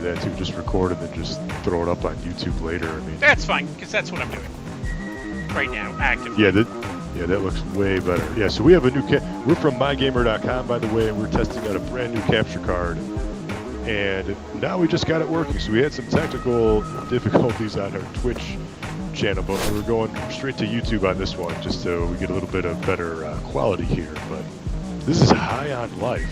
that too. Just record and then just throw it up on YouTube later. I mean, that's fine because that's what I'm doing right now, actively. Yeah, that looks way better. Yeah, so we have a new we're from mygamer.com, by the way, and we're testing out a brand new capture card. And now we just got it working. So we had some technical difficulties on our Twitch channel, but we're going straight to YouTube on this one, just so we get a little bit of better quality here. But this is high on life.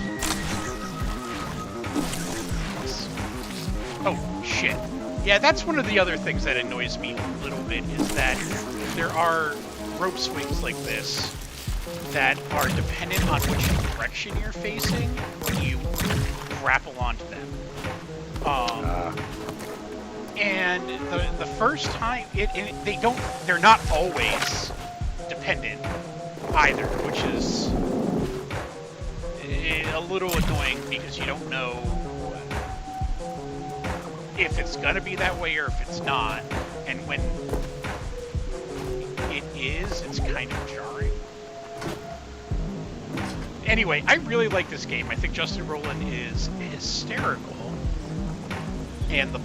Oh, shit. Yeah, that's one of the other things that annoys me a little bit, is that there are rope swings like this that are dependent on which direction you're facing when you grapple onto them. And the first time, they're not always dependent either, which is a little annoying because you don't know if it's gonna be that way or if it's not. And when it is, it's kind of jarring. Anyway, I really like this game. I think Justin Roiland is hysterical, and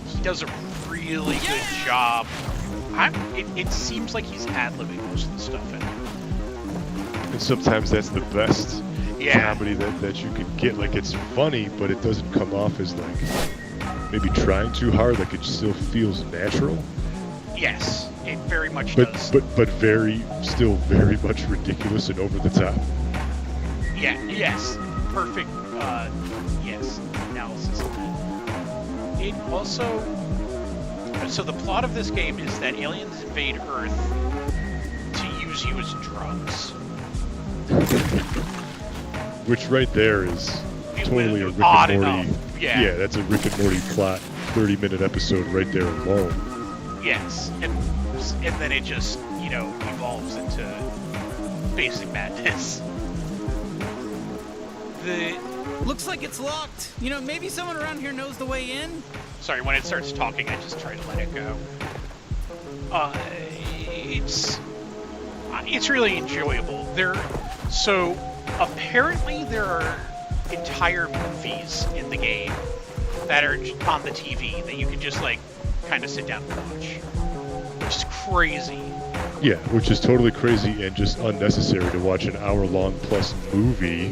he does a really good job. It seems like he's ad-libbing most of the stuff in it. And sometimes that's the best comedy that you can get. Like, it's funny, but it doesn't come off as like maybe trying too hard. Like, it still feels natural. Yes, it very much does. But still very much ridiculous and over the top. Yeah. Yes. Perfect. Yes. Analysis of that. It also. So the plot of this game is that aliens invade Earth to use you as drugs. Which right there is totally a Rick and Morty. Yeah, that's a Rick and Morty plot. 30-minute episode right there alone. Yes, and then it just, evolves into basic madness. Looks like it's locked. Maybe someone around here knows the way in. Sorry, when it starts talking, I just try to let it go. It's really enjoyable. So apparently there are entire movies in the game that are on the TV that you can just kind of sit down and watch, which is crazy. Yeah, which is totally crazy and just unnecessary to watch an hour-long plus movie.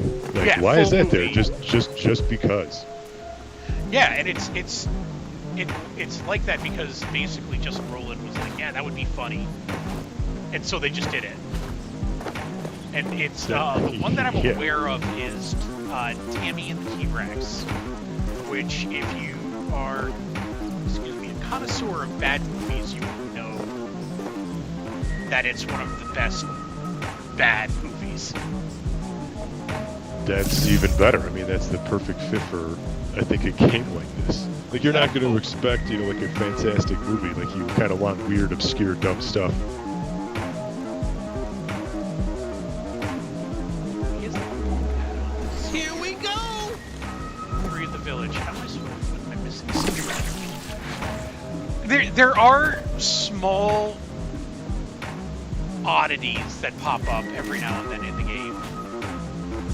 Why is that movie there? Just because. Yeah, and it's like that because basically Justin Roiland was like, yeah, that would be funny, and so they just did it. And it's the one that I'm aware of is Tammy and the T-Rex, which if you are, a connoisseur of bad movies, you will know that it's one of the best bad movies. That's even better. I mean, that's the perfect fit for, I think, a game like this. Like, you're not going to expect, like a fantastic movie. Like, you kind of want weird, obscure, dumb stuff. Here we go! Free the village. How am I missing something? There are small oddities that pop up every now and then in the game.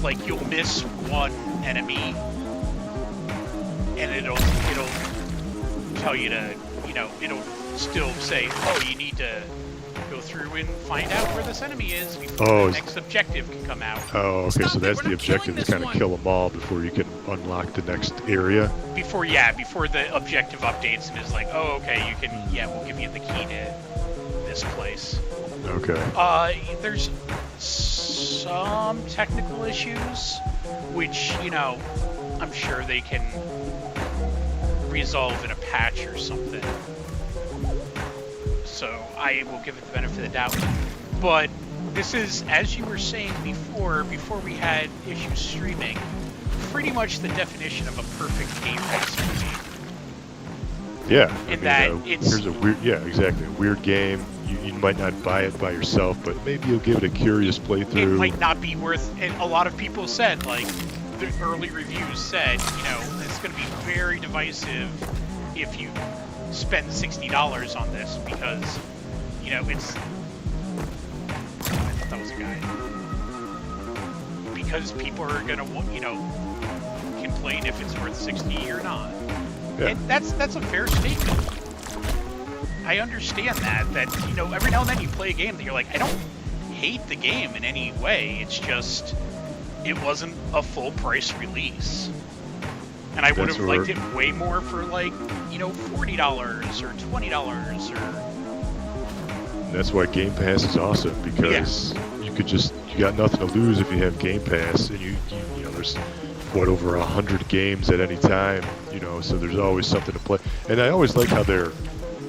Like, you'll miss one enemy, and it'll tell you to, it'll still say, oh, you need to go through and find out where this enemy is before the next objective can come out. Oh, okay, so that's the objective, is kind of kill them all before you can unlock the next area? Before the objective updates and is like, oh, okay, you can, we'll give you the key to this place. Okay. There's some technical issues, which, I'm sure they can resolve in a patch or something. So I will give it the benefit of the doubt. But this is, as you were saying before we had issues streaming, pretty much the definition of a perfect GamePass movie. Yeah. Here's a weird, exactly, a weird game. You might not buy it by yourself, but maybe you'll give it a curious playthrough. It might not be worth, and a lot of people said, the early reviews said, it's going to be very divisive if you spend $60 on this because, it's... I thought that was a guy. Because people are going to, complain if it's worth 60 or not. Yeah. And that's a fair statement. I understand that you know, every now and then you play a game that you're like, I don't hate the game in any way. It's just it wasn't a full price release. And I would have liked it way more for like, you know, $40 or $20 or. That's why Game Pass is awesome, because you got nothing to lose if you have Game Pass, and you know, there's over 100 games at any time, you know, so there's always something to play. And I always like how they're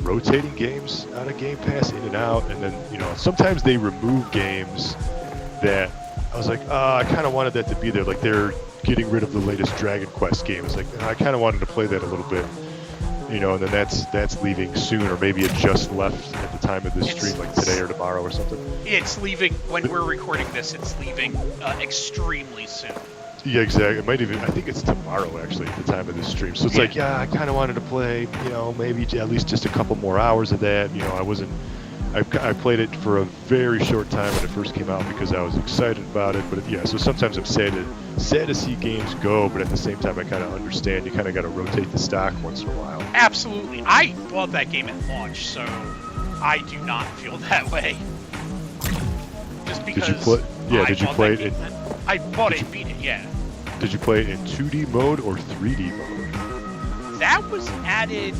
rotating games out of Game Pass, in and out, and then, you know, sometimes they remove games that I was like, I kind of wanted that to be there, like they're getting rid of the latest Dragon Quest game. It's like, I kind of wanted to play that a little bit, you know, and then that's leaving soon, or maybe it just left at the time of this stream, like today or tomorrow or something. It's leaving when we're recording this. It's leaving extremely soon. Yeah, exactly. It might even, I think it's tomorrow actually at the time of this stream. So it's like, I kind of wanted to play, you know, maybe at least just a couple more hours of that. You know, I played it for a very short time when it first came out because I was excited about it. But so sometimes I'm sad to see games go, but at the same time I kind of understand you kind of got to rotate the stock once in a while. Absolutely. I bought that game at launch, so I do not feel that way. Just because did you play it? I bought it and beat it, yeah. Did you play it in 2D mode or 3D mode? That was added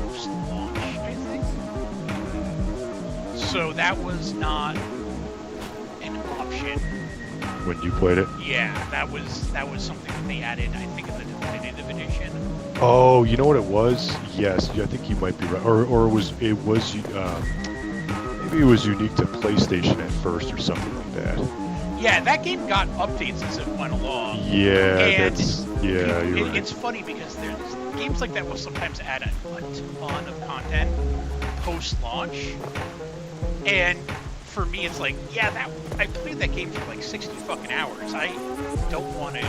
post-launch, I think. So that was not an option. When you played it? Yeah, that was something that they added, I think, in the definitive edition. Oh, you know what it was? Yes, I think you might be right. Or maybe it was unique to PlayStation at first or something like that. Yeah, that game got updates as it went along. Yeah, and you're right. It's funny because there's games like that will sometimes add a ton of content post-launch, and for me it's like, I played that game for like 60 fucking hours. I don't want to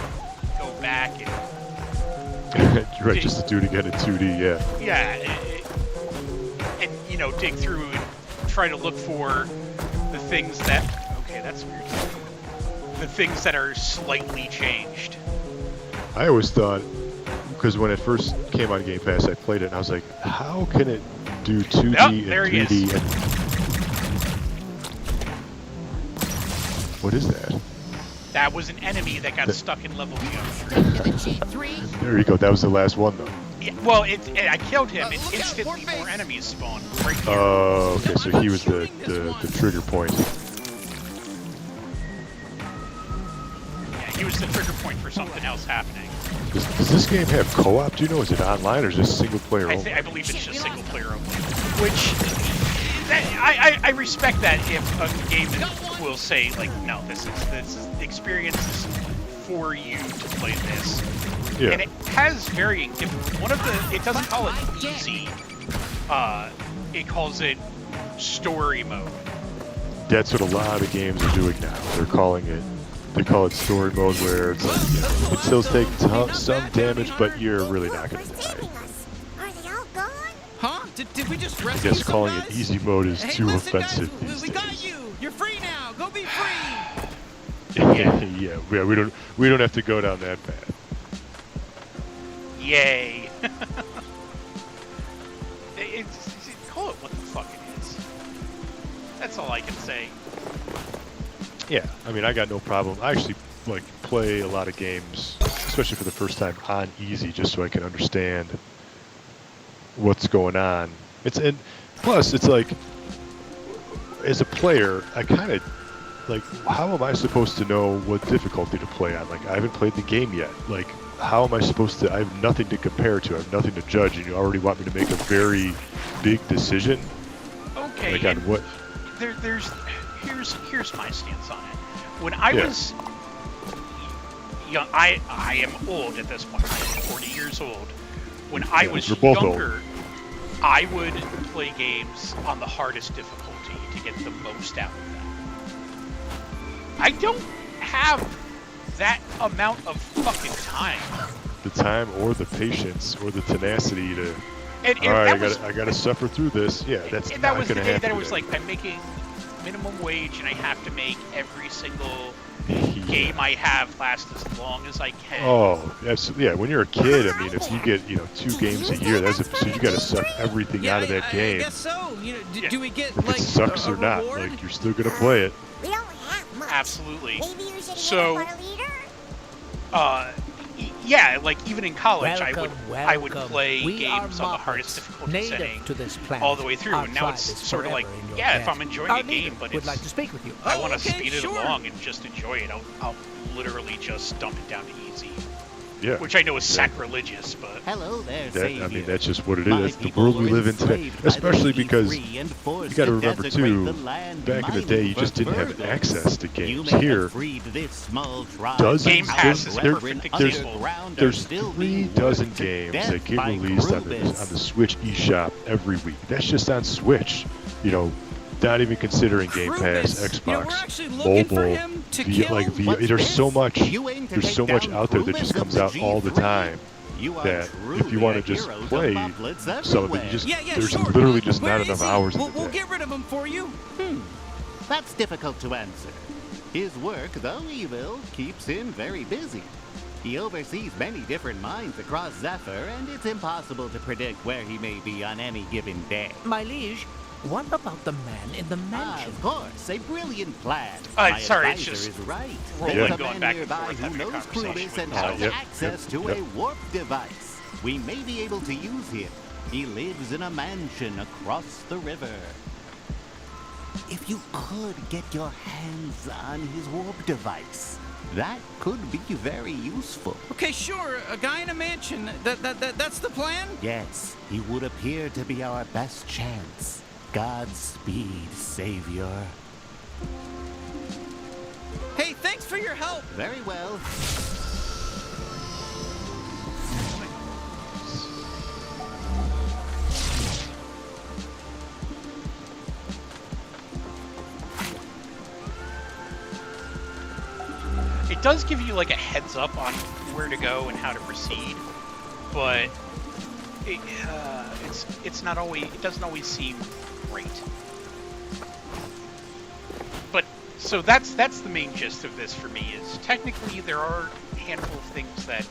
go back and you're right, just to do it again in 2D, yeah. Yeah, and you know, dig through and try to look for the things that, okay, that's weird. The things that are slightly changed. I always thought, because when it first came on Game Pass, I played it and I was like, how can it do 2D and 3D? What is that? That was an enemy that got stuck in level geometry. There you go. That was the last one, though. Yeah, well, I killed him, and instantly more enemies spawned right here. Oh, okay. So he was the trigger point. Yeah, he was the trigger point for something else happening. Does this game have co-op? Do you know? Is it online or is it single player only? I believe it's just single player only. Which I respect that if a game will say like, no, this is experience for you to play this. Yeah. And it has varying different. It doesn't call it easy. It calls it story mode. That's what a lot of games are doing now. They call it story mode, where it's like, you know, it still takes some damage, but you're really not going to die. Are they all gone? Huh? Did we just I rescue guess calling some it guys? easy mode is too listen, offensive guys, these we days. got you. You're free now. Go be free. Yeah, we don't have to go down that path. Yay. Call it what the fuck it is. That's all I can say. Yeah, I mean, I got no problem. I actually play a lot of games, especially for the first time, on easy, just so I can understand what's going on. Plus it's like, as a player, I kind of like, how am I supposed to know what difficulty to play on? Like, I haven't played the game yet. Like, how am I supposed to? I have nothing to compare to. I have nothing to judge, and you already want me to make a very big decision. Okay. Like, on what? Here's my stance on it. When I was young, I am old at this point. I'm 40 years old. When I was younger, I would play games on the hardest difficulty to get the most out of them. I don't have that amount of fucking time. The time or the patience or the tenacity to. And all right, I gotta suffer through this. Yeah, that's that not was the gonna day happen that it was today. like, I'm making minimum wage and I have to make every single game I have last as long as I can. Oh, absolutely. Yeah, when you're a kid, I mean, if you get 2 games a year, so you got to suck everything out of that game. I guess so. You know, do we get If like it sucks a or not, reward? like you're still gonna play it. We don't have much. Absolutely. Maybe you should So- hit up our leader? Yeah, like even in college, I would Welcome. play We games are on the hardest Muppets, difficulty native setting to this planet. all the way through, Our and now tribe it's is sort of like, forever in your yeah, if debt. I'm enjoying Our a game, leader but would like to speak with you. I Oh, want to okay, speed it sure. along and just enjoy it. I'll literally just dump it down to easy, Yeah. which I know is sacrilegious, but Hello there, That, Savior. I mean, that's just what it My is. That's the people world we were live in today. enslaved by the Especially free because and you forced got to to remember desecrate too, the land, back in the mining day, you for just didn't have further. access to You games. may Here, have freed this small tribe, dozens- Game but Pass our is a brethren perfect example. underground are there's still 3 being dozen worked to games death that get by released on Grubis. the Switch eShop every week. That's just on Switch. You know, not even considering Game Pass, Krubis. Xbox, You know, we're actually looking for mobile, him to via, kill. like via. What's There's so this? much. You aim to There's take so much down out there that Grubis just of comes the out all the G3? time. You are That if you truly want a to just hero to play Muppets some of it, everywhere. you just Yeah, there's sure. literally just Where not is enough he? hours We'll, in the we'll day. get rid of him for you. That's difficult to answer. His work, though evil, keeps him very busy. He oversees many different mines across Zephyr, and it's impossible to predict where he may be on any given day. My liege, what about the man in the mansion? Of course, a brilliant plan. Uh, My sorry, it's advisor just is right. Roland There's a going man back and nearby forth who having a knows conversation Krubis with and himself. has Yep, access to yep. a warp device. We may be able to use him. He lives in a mansion across the river. If you could get your hands on his warp device, that could be very useful. Okay, sure. A guy in a mansion. That's the plan? Yes, he would appear to be our best chance. Godspeed, Savior. Hey, thanks for your help. Very well. it does give you like a heads up on where to go and how to proceed, but it's not always, it doesn't always seem great. But so that's the main gist of this for me. Is technically there are a handful of things that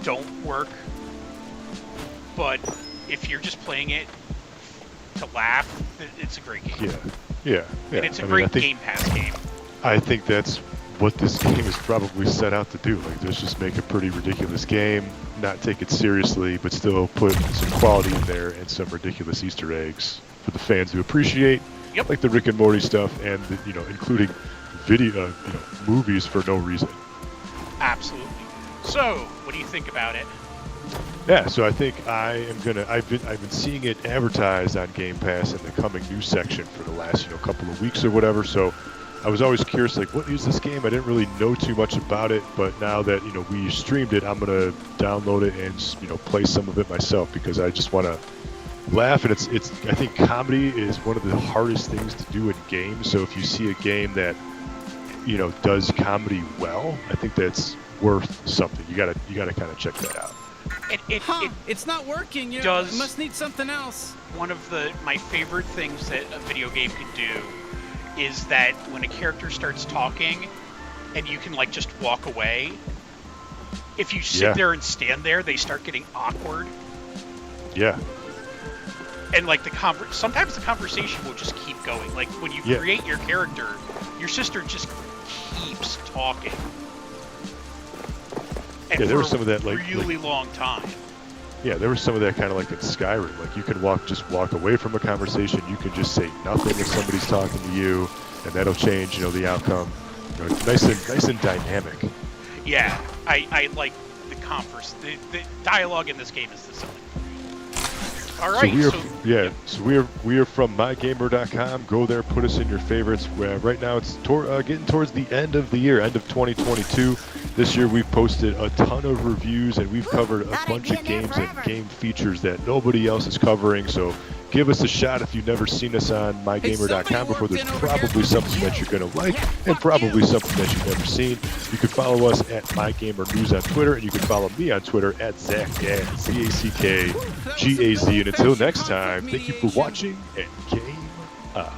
don't work, but if you're just playing it to laugh, it's a great game. Yeah. And it's a I mean, great I think, Game Pass game. I think that's what this game is probably set out to do. Like, let's just make a pretty ridiculous game, not take it seriously, but still put some quality in there and some ridiculous Easter eggs for the fans who appreciate, Yep. like the Rick and Morty stuff, and the, including video, movies for no reason. Absolutely. So, what do you think about it? Yeah, so I think I've been seeing it advertised on Game Pass in the coming news section for the last couple of weeks or whatever. So I was always curious, like, what is this game? I didn't really know too much about it, but now that we streamed it, I'm gonna download it and play some of it myself because I just want to laugh. And it's I think comedy is one of the hardest things to do in games. So if you see a game that does comedy well, I think that's worth something. You gotta kind of check that out. It's not working. does- It must need something else. One of my favorite things that a video game can do is that when a character starts talking and you can like just walk away, if you sit Yeah. there and stand there, they start getting awkward, Yeah. and like sometimes the conversation will just keep going. Like when you Yeah. create your character, your sister just keeps talking. And Yeah, there for was some of that, a like- really long time. Yeah, there was some of that kind of like in Skyrim. Like you can walk away from a conversation. You can just say nothing if somebody's talking to you, and that'll change, the outcome. Nice and dynamic. Yeah, I like the the dialogue in this game is the selling point. All right, So we are from mygamer.com. Go there, put us in your favorites. Right now it's getting towards the end of the year, end of 2022. This year we've posted a ton of reviews and we've covered a Gotta bunch be of in there games and forever. game features that nobody else is covering. So give us a shot if you've never seen us on mygamer.com before. There's probably something that you're going to like and probably something that you've never seen. You can follow us at mygamernews on Twitter, and you can follow me on Twitter at ZackGaz, ZackGaz. And until next time, thank you for watching and game on.